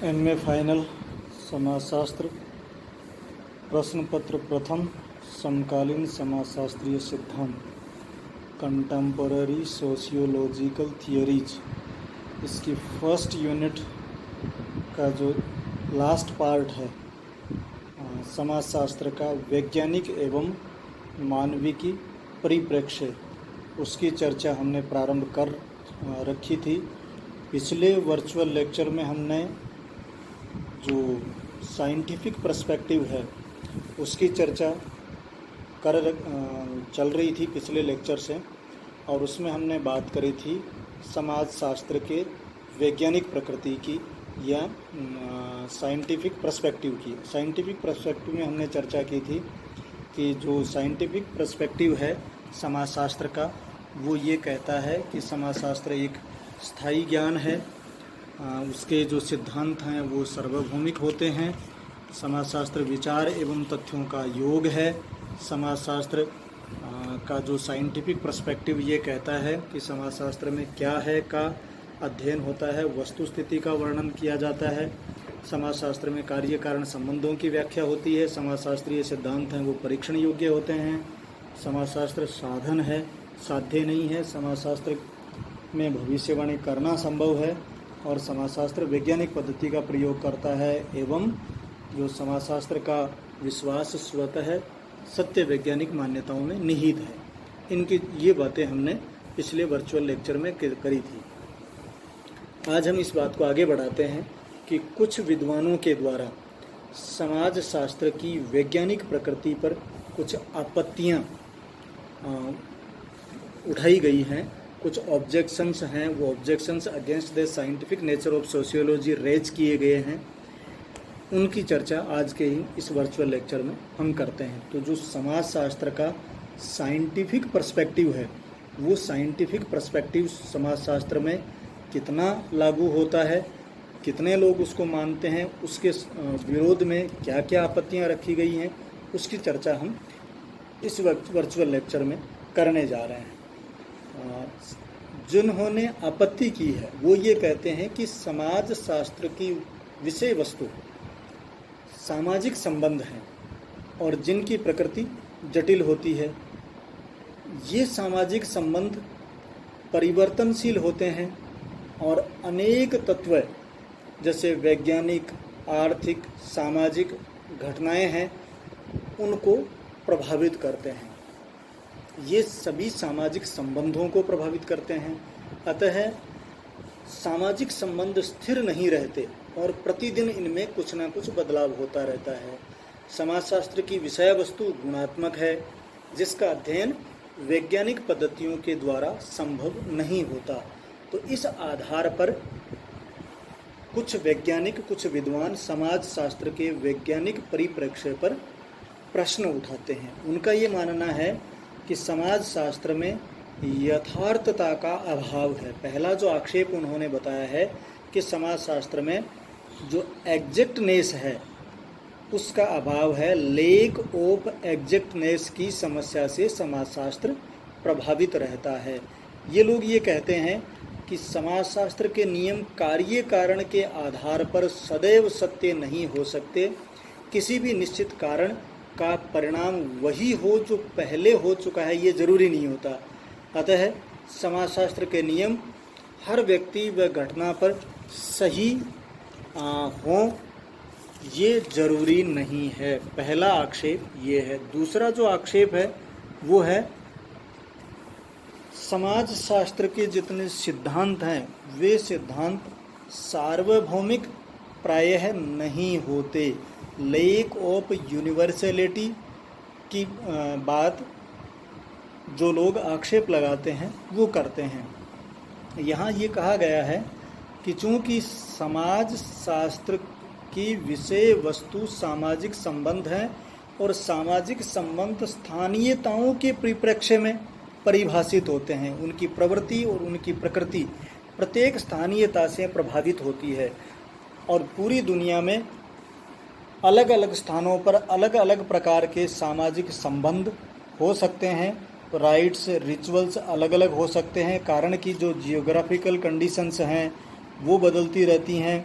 MA final समाजशास्त्र प्रश्न पत्र प्रथम समकालीन समाजशास्त्रीय सिद्धांत कंटेम्पररी सोशियोलॉजिकल थियरीज। इसकी फर्स्ट यूनिट का जो लास्ट पार्ट है समाजशास्त्र का वैज्ञानिक एवं मानविकी परिप्रेक्ष्य, उसकी चर्चा हमने प्रारंभ कर रखी थी। पिछले वर्चुअल लेक्चर में हमने जो साइंटिफिक पर्सपेक्टिव है उसकी चर्चा चल रही थी पिछले लेक्चर से, और उसमें हमने बात करी थी समाजशास्त्र के वैज्ञानिक प्रकृति की या साइंटिफिक पर्सपेक्टिव की। साइंटिफिक पर्सपेक्टिव में हमने चर्चा की थी कि जो साइंटिफिक पर्सपेक्टिव है समाजशास्त्र का, वो ये कहता है कि समाजशास्त्र एक स्थायी ज्ञान है, उसके जो सिद्धांत हैं वो सार्वभौमिक होते हैं। समाजशास्त्र विचार एवं तथ्यों का योग है। समाजशास्त्र का जो साइंटिफिक पर्सपेक्टिव ये कहता है कि समाजशास्त्र में क्या है का अध्ययन होता है, वस्तु स्थिति का वर्णन किया जाता है। समाजशास्त्र में कार्य कारण संबंधों की व्याख्या होती है। समाजशास्त्रीय सिद्धांत हैं वो परीक्षण योग्य होते हैं। समाजशास्त्र साधन है, साध्य नहीं है। समाजशास्त्र में भविष्यवाणी करना संभव है और समाजशास्त्र वैज्ञानिक पद्धति का प्रयोग करता है एवं जो समाजशास्त्र का विश्वास स्वतः सत्य वैज्ञानिक मान्यताओं में निहित है। इनकी ये बातें हमने पिछले वर्चुअल लेक्चर में करी थी। आज हम इस बात को आगे बढ़ाते हैं कि कुछ विद्वानों के द्वारा समाजशास्त्र की वैज्ञानिक प्रकृति पर कुछ आपत्तियां उठाई गई हैं, कुछ ऑब्जेक्शंस हैं। वो objections against the scientific nature of sociology raise किए गए हैं। उनकी चर्चा आज के ही इस वर्चुअल लेक्चर में हम करते हैं। तो जो समाजशास्त्र का साइंटिफिक पर्सपेक्टिव है, वो साइंटिफिक पर्सपेक्टिव समाजशास्त्र में कितना लागू होता है, कितने लोग उसको मानते हैं, उसके विरोध में क्या क्या आपत्तियां रखी गई हैं, उसकी चर्चा हम इस वर्चुअल लेक्चर में करने जा रहे हैं। जिन्होंने आपत्ति की है वो ये कहते हैं कि समाजशास्त्र की विषय वस्तु सामाजिक संबंध हैं और जिनकी प्रकृति जटिल होती है। ये सामाजिक संबंध परिवर्तनशील होते हैं और अनेक तत्व जैसे वैज्ञानिक, आर्थिक, सामाजिक घटनाएं हैं उनको प्रभावित करते हैं। ये सभी सामाजिक संबंधों को प्रभावित करते हैं। अतः सामाजिक संबंध स्थिर नहीं रहते और प्रतिदिन इनमें कुछ ना कुछ बदलाव होता रहता है। समाजशास्त्र की विषय वस्तु गुणात्मक है, जिसका अध्ययन वैज्ञानिक पद्धतियों के द्वारा संभव नहीं होता। तो इस आधार पर कुछ वैज्ञानिक, कुछ विद्वान समाजशास्त्र के वैज्ञानिक परिप्रेक्ष्य पर प्रश्न उठाते हैं। उनका ये मानना है कि समाजशास्त्र में यथार्थता का अभाव है। पहला जो आक्षेप उन्होंने बताया है कि समाजशास्त्र में जो एग्जैक्टनेस है उसका अभाव है। लेक ऑफ एग्जैक्टनेस की समस्या से समाजशास्त्र प्रभावित रहता है। ये लोग ये कहते हैं कि समाजशास्त्र के नियम कार्य कारण के आधार पर सदैव सत्य नहीं हो सकते। किसी भी निश्चित कारण का परिणाम वही हो जो पहले हो चुका है, ये जरूरी नहीं होता। अतः समाजशास्त्र के नियम हर व्यक्ति व घटना पर सही हों, ये जरूरी नहीं है। पहला आक्षेप ये है। दूसरा जो आक्षेप है वो है समाजशास्त्र के जितने सिद्धांत हैं वे सिद्धांत सार्वभौमिक प्रायः नहीं होते। लेक ऑफ यूनिवर्सलिटी की बात जो लोग आक्षेप लगाते हैं वो करते हैं। यहाँ ये कहा गया है कि चूँकि समाजशास्त्र की विषय वस्तु सामाजिक संबंध हैं और सामाजिक संबंध स्थानीयताओं के परिप्रेक्ष्य में परिभाषित होते हैं, उनकी प्रवृत्ति और उनकी प्रकृति प्रत्येक स्थानीयता से प्रभावित होती है और पूरी दुनिया में अलग अलग स्थानों पर अलग अलग प्रकार के सामाजिक संबंध हो सकते हैं। राइट्स, रिचुअल्स अलग अलग हो सकते हैं, कारण कि जो जियोग्राफिकल कंडीशंस हैं वो बदलती रहती हैं।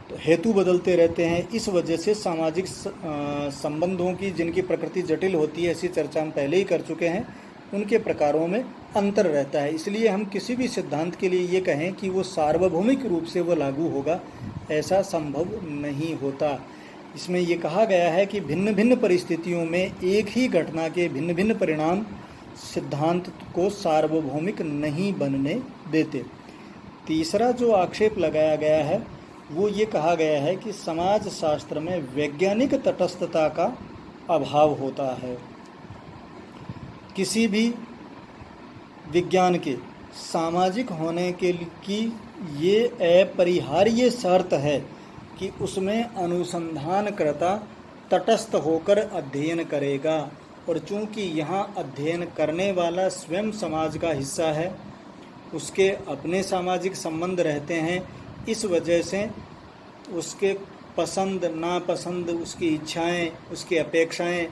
तो हेतु बदलते रहते हैं। इस वजह से सामाजिक संबंधों की जिनकी प्रकृति जटिल होती है, ऐसी चर्चा हम पहले ही कर चुके हैं, उनके प्रकारों में अंतर रहता है। इसलिए हम किसी भी सिद्धांत के लिए ये कहें कि वो सार्वभौमिक रूप से वो लागू होगा, ऐसा संभव नहीं होता। इसमें ये कहा गया है कि भिन्न भिन्न परिस्थितियों में एक ही घटना के भिन्न भिन्न परिणाम सिद्धांत को सार्वभौमिक नहीं बनने देते। तीसरा जो आक्षेप लगाया गया है वो ये कहा गया है कि समाज शास्त्र में वैज्ञानिक तटस्थता का अभाव होता है। किसी भी विज्ञान के सामाजिक होने की ये अपरिहार्य शर्त है कि उसमें अनुसंधानकर्ता तटस्थ होकर अध्ययन करेगा, और चूंकि यहाँ अध्ययन करने वाला स्वयं समाज का हिस्सा है, उसके अपने सामाजिक संबंध रहते हैं, इस वजह से उसके पसंद नापसंद, उसकी इच्छाएं, उसकी अपेक्षाएं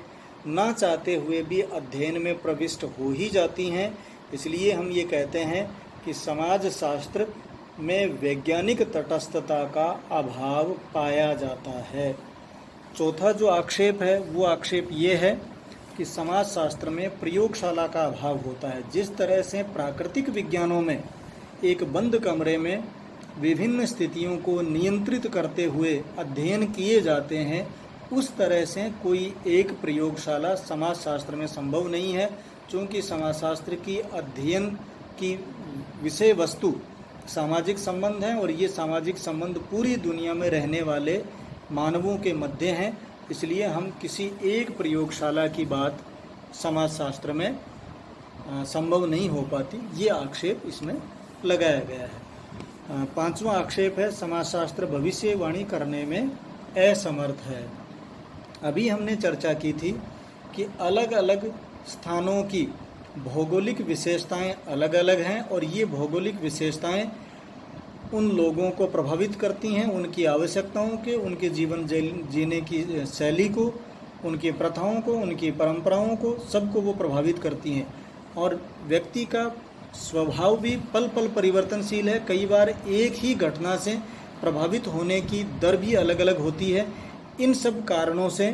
ना चाहते हुए भी अध्ययन में प्रविष्ट हो ही जाती हैं। इसलिए हम ये कहते हैं कि समाज शास्त्र में वैज्ञानिक तटस्थता का अभाव पाया जाता है। चौथा जो आक्षेप है वो आक्षेप ये है कि समाज शास्त्र में प्रयोगशाला का अभाव होता है। जिस तरह से प्राकृतिक विज्ञानों में एक बंद कमरे में विभिन्न स्थितियों को नियंत्रित करते हुए अध्ययन किए जाते हैं, उस तरह से कोई एक प्रयोगशाला समाजशास्त्र में संभव नहीं है, क्योंकि समाजशास्त्र की अध्ययन की विषय वस्तु सामाजिक संबंध हैं और ये सामाजिक संबंध पूरी दुनिया में रहने वाले मानवों के मध्य हैं। इसलिए हम किसी एक प्रयोगशाला की बात समाजशास्त्र में संभव नहीं हो पाती, ये आक्षेप इसमें लगाया गया है। पांचवा आक्षेप है समाजशास्त्र भविष्यवाणी करने में असमर्थ है। अभी हमने चर्चा की थी कि अलग अलग स्थानों की भौगोलिक विशेषताएं अलग अलग हैं और ये भौगोलिक विशेषताएं उन लोगों को प्रभावित करती हैं, उनकी आवश्यकताओं के, उनके जीवन जीने की शैली को, उनकी प्रथाओं को, उनकी परंपराओं को, सबको वो प्रभावित करती हैं। और व्यक्ति का स्वभाव भी पल पल परिवर्तनशील है। कई बार एक ही घटना से प्रभावित होने की दर भी अलग अलग होती है। इन सब कारणों से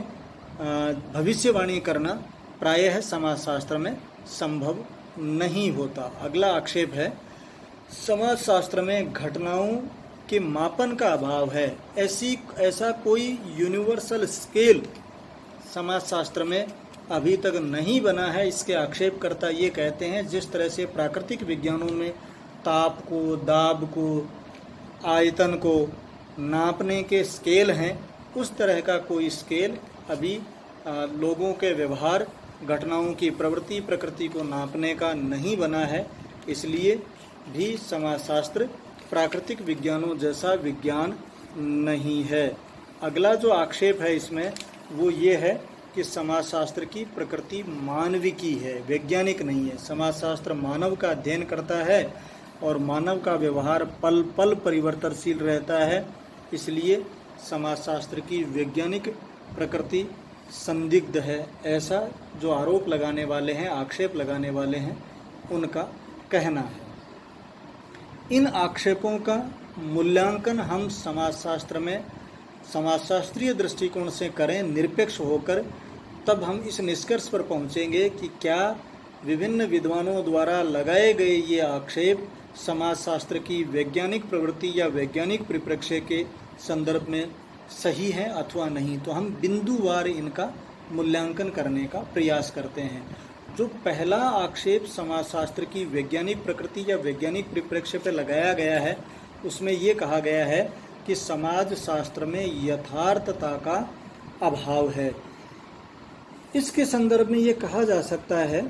भविष्यवाणी करना प्रायः समाजशास्त्र में संभव नहीं होता। अगला आक्षेप है समाजशास्त्र में घटनाओं के मापन का अभाव है। ऐसा कोई यूनिवर्सल स्केल समाजशास्त्र में अभी तक नहीं बना है। इसके आक्षेपकर्ता ये कहते हैं जिस तरह से प्राकृतिक विज्ञानों में ताप को, दाब को, आयतन को नापने के स्केल हैं, उस तरह का कोई स्केल अभी लोगों के व्यवहार, घटनाओं की प्रवृत्ति, प्रकृति को नापने का नहीं बना है। इसलिए भी समाजशास्त्र प्राकृतिक विज्ञानों जैसा विज्ञान नहीं है। अगला जो आक्षेप है इसमें वो ये है कि समाजशास्त्र की प्रकृति मानविकी है, वैज्ञानिक नहीं है। समाजशास्त्र मानव का अध्ययन करता है और मानव का व्यवहार पल पल परिवर्तनशील रहता है। इसलिए समाजशास्त्र की वैज्ञानिक प्रकृति संदिग्ध है, ऐसा जो आरोप लगाने वाले हैं, आक्षेप लगाने वाले हैं, उनका कहना है। इन आक्षेपों का मूल्यांकन हम समाजशास्त्र में समाजशास्त्रीय दृष्टिकोण से करें, निरपेक्ष होकर, तब हम इस निष्कर्ष पर पहुंचेंगे कि क्या विभिन्न विद्वानों द्वारा लगाए गए ये आक्षेप समाजशास्त्र की वैज्ञानिक प्रवृत्ति या वैज्ञानिक परिप्रेक्ष्य के संदर्भ में सही है अथवा नहीं। तो हम बिंदुवार इनका मूल्यांकन करने का प्रयास करते हैं। जो पहला आक्षेप समाजशास्त्र की वैज्ञानिक प्रकृति या वैज्ञानिक परिप्रेक्ष्य पर लगाया गया है, उसमें ये कहा गया है कि समाज शास्त्र में यथार्थता का अभाव है। इसके संदर्भ में ये कहा जा सकता है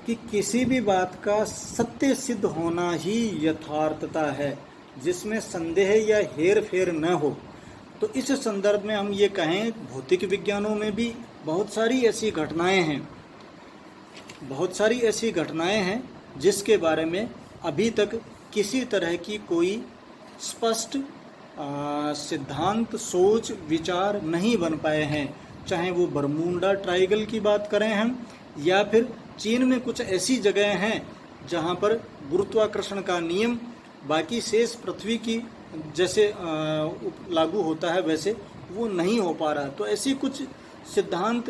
कि किसी भी बात का सत्य सिद्ध होना ही यथार्थता है, जिसमें संदेह या हेर फेर न हो। तो इस संदर्भ में हम ये कहें, भौतिक विज्ञानों में भी बहुत सारी ऐसी घटनाएं हैं जिसके बारे में अभी तक किसी तरह की कोई स्पष्ट सिद्धांत, सोच, विचार नहीं बन पाए हैं। चाहे वो बरमूडा ट्रायंगल की बात करें हम, या फिर चीन में कुछ ऐसी जगह हैं जहां पर गुरुत्वाकर्षण का नियम बाकी शेष पृथ्वी की जैसे लागू होता है वैसे वो नहीं हो पा रहा। तो ऐसी कुछ सिद्धांत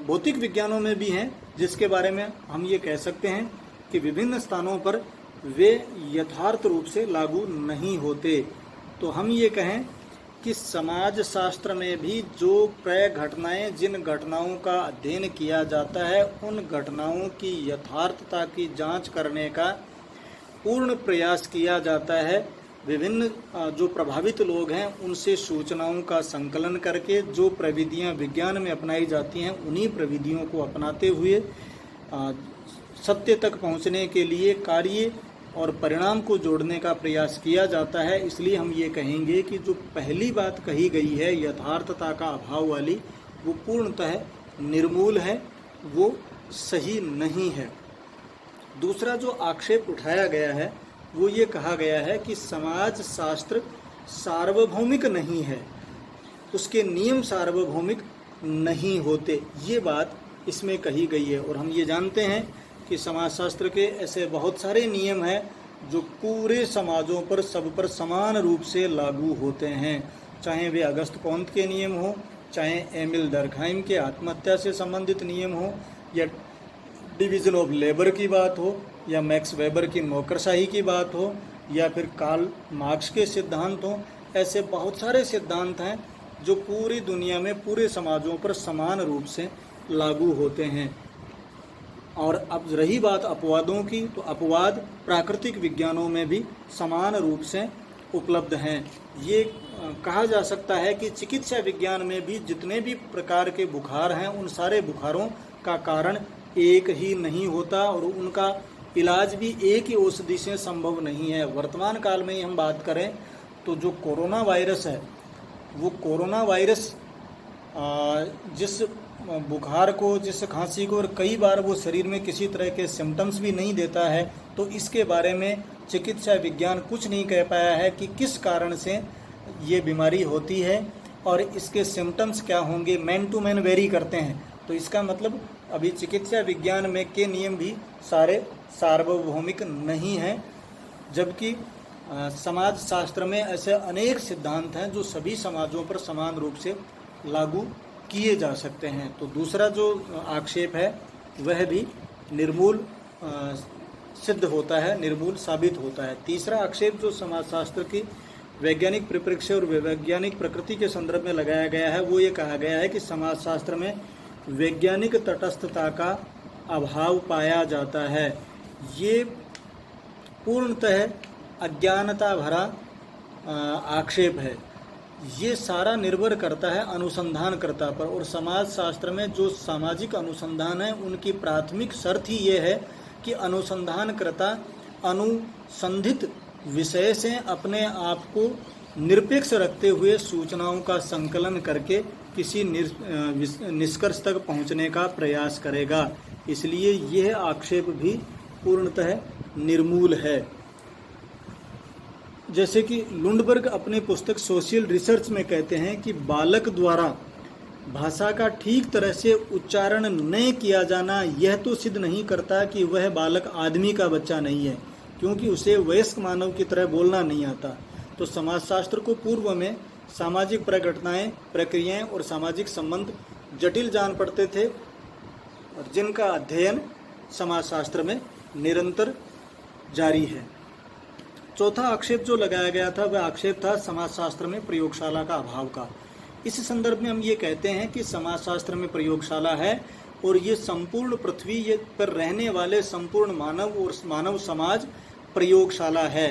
भौतिक विज्ञानों में भी हैं जिसके बारे में हम ये कह सकते हैं कि विभिन्न स्थानों पर वे यथार्थ रूप से लागू नहीं होते। तो हम ये कहें कि समाज शास्त्र में भी जो प्राय घटनाएं, जिन घटनाओं का अध्ययन किया जाता है, उन घटनाओं की यथार्थता की जांच करने का पूर्ण प्रयास किया जाता है। विभिन्न जो प्रभावित लोग हैं उनसे सूचनाओं का संकलन करके जो प्रविधियां विज्ञान में अपनाई जाती हैं, उन्हीं प्रविधियों को अपनाते हुए सत्य तक पहुंचने के लिए कार्य और परिणाम को जोड़ने का प्रयास किया जाता है। इसलिए हम ये कहेंगे कि जो पहली बात कही गई है यथार्थता का अभाव वाली, वो पूर्णतः निर्मूल है, वो सही नहीं है। दूसरा जो आक्षेप उठाया गया है वो ये कहा गया है कि समाज शास्त्र सार्वभौमिक नहीं है, उसके नियम सार्वभौमिक नहीं होते, ये बात इसमें कही गई है। और हम ये जानते हैं कि समाजशास्त्र के ऐसे बहुत सारे नियम हैं जो पूरे समाजों पर, सब पर समान रूप से लागू होते हैं, चाहे वे अगस्त कॉन्त के नियम हो, चाहे एमिल डर्कहाइम के आत्महत्या से संबंधित नियम हो, या डिवीज़न ऑफ लेबर की बात हो, या मैक्स वेबर की नौकरशाही की बात हो, या फिर कार्ल मार्क्स के सिद्धांत हो। ऐसे बहुत सारे सिद्धांत हैं जो पूरी दुनिया में पूरे समाजों पर समान रूप से लागू होते हैं। और अब रही बात अपवादों की, तो अपवाद प्राकृतिक विज्ञानों में भी समान रूप से उपलब्ध हैं। ये कहा जा सकता है कि चिकित्सा विज्ञान में भी जितने भी प्रकार के बुखार हैं, उन सारे बुखारों का कारण एक ही नहीं होता और उनका इलाज भी एक ही औषधि से संभव नहीं है। वर्तमान काल में ही हम बात करें तो जो कोरोना वायरस है, वो कोरोना वायरस जिस बुखार को, जिस खांसी को, और कई बार वो शरीर में किसी तरह के सिम्टम्स भी नहीं देता है, तो इसके बारे में चिकित्सा विज्ञान कुछ नहीं कह पाया है कि किस कारण से ये बीमारी होती है और इसके सिम्टम्स क्या होंगे। मैन टू मैन वेरी करते हैं। तो इसका मतलब अभी चिकित्सा विज्ञान में के नियम भी सारे सार्वभौमिक नहीं हैं, जबकि समाज शास्त्र में ऐसे अनेक सिद्धांत हैं जो सभी समाजों पर समान रूप से लागू किए जा सकते हैं। तो दूसरा जो आक्षेप है वह भी निर्मूल सिद्ध होता है, निर्मूल साबित होता है। तीसरा आक्षेप जो समाजशास्त्र की वैज्ञानिक परिप्रेक्ष्य और वैज्ञानिक प्रकृति के संदर्भ में लगाया गया है, वो ये कहा गया है कि समाजशास्त्र में वैज्ञानिक तटस्थता का अभाव पाया जाता है। ये पूर्णतः अज्ञानता भरा आक्षेप है। ये सारा निर्भर करता है अनुसंधानकर्ता पर, और समाजशास्त्र में जो सामाजिक अनुसंधान है उनकी प्राथमिक शर्त ही ये है कि अनुसंधानकर्ता अनुसंधित विषय से अपने आप को निरपेक्ष रखते हुए सूचनाओं का संकलन करके किसी निष्कर्ष तक पहुंचने का प्रयास करेगा। इसलिए यह आक्षेप भी पूर्णतः निर्मूल है। जैसे कि लुंडबर्ग अपनी पुस्तक सोशल रिसर्च में कहते हैं कि बालक द्वारा भाषा का ठीक तरह से उच्चारण न किया जाना यह तो सिद्ध नहीं करता कि वह बालक आदमी का बच्चा नहीं है, क्योंकि उसे वयस्क मानव की तरह बोलना नहीं आता। तो समाजशास्त्र को पूर्व में सामाजिक प्रघटनाएं, प्रक्रियाएं और सामाजिक संबंध जटिल जान पड़ते थे, और जिनका अध्ययन समाजशास्त्र में निरंतर जारी है। चौथा आक्षेप जो लगाया गया था वह आक्षेप था समाजशास्त्र में प्रयोगशाला का अभाव का। इस संदर्भ में हम ये कहते हैं कि समाजशास्त्र में प्रयोगशाला है, और ये संपूर्ण पृथ्वी पर रहने वाले संपूर्ण मानव और मानव समाज प्रयोगशाला है।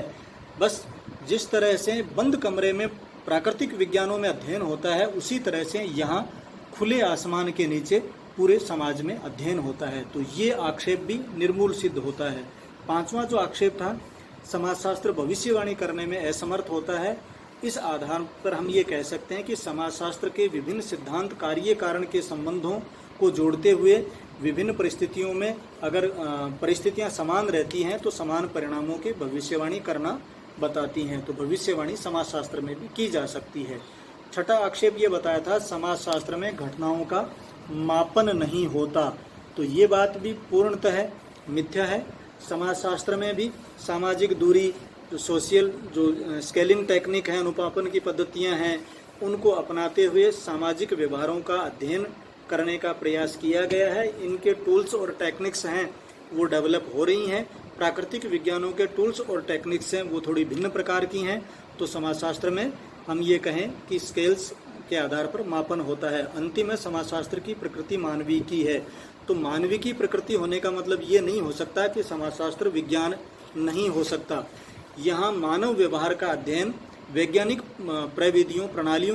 बस जिस तरह से बंद कमरे में प्राकृतिक विज्ञानों में अध्ययन होता है, उसी तरह से यहाँ खुले आसमान के नीचे पूरे समाज में अध्ययन होता है। तो ये आक्षेप भी निर्मूल सिद्ध होता है। पांचवा जो आक्षेप था, समाजशास्त्र भविष्यवाणी करने में असमर्थ होता है। इस आधार पर हम ये कह सकते हैं कि समाजशास्त्र के विभिन्न सिद्धांत कार्य कारण के संबंधों को जोड़ते हुए विभिन्न परिस्थितियों में अगर परिस्थितियां समान रहती हैं तो समान परिणामों की भविष्यवाणी करना बताती हैं। तो भविष्यवाणी समाजशास्त्र में भी की जा सकती है। छठा आक्षेप ये बताया था समाजशास्त्र में घटनाओं का मापन नहीं होता। तो ये बात भी पूर्णतः मिथ्या है। समाजशास्त्र में भी सामाजिक दूरी, जो सोशियल जो स्केलिंग टेक्निक है, अनुपापन की पद्धतियां हैं, उनको अपनाते हुए सामाजिक व्यवहारों का अध्ययन करने का प्रयास किया गया है। इनके टूल्स और टेक्निक्स हैं वो डेवलप हो रही हैं। प्राकृतिक विज्ञानों के टूल्स और टेक्निक्स हैं वो थोड़ी भिन्न प्रकार की हैं। तो समाजशास्त्र में हम ये कहें कि स्केल्स के आधार पर मापन होता है। अंतिम में समाजशास्त्र की प्रकृति मानवीय की है। तो मानवीय की प्रकृति होने का मतलब ये नहीं हो सकता कि समाजशास्त्र विज्ञान नहीं हो सकता। यहाँ मानव व्यवहार का अध्ययन वैज्ञानिक प्रविधियों प्रणालियों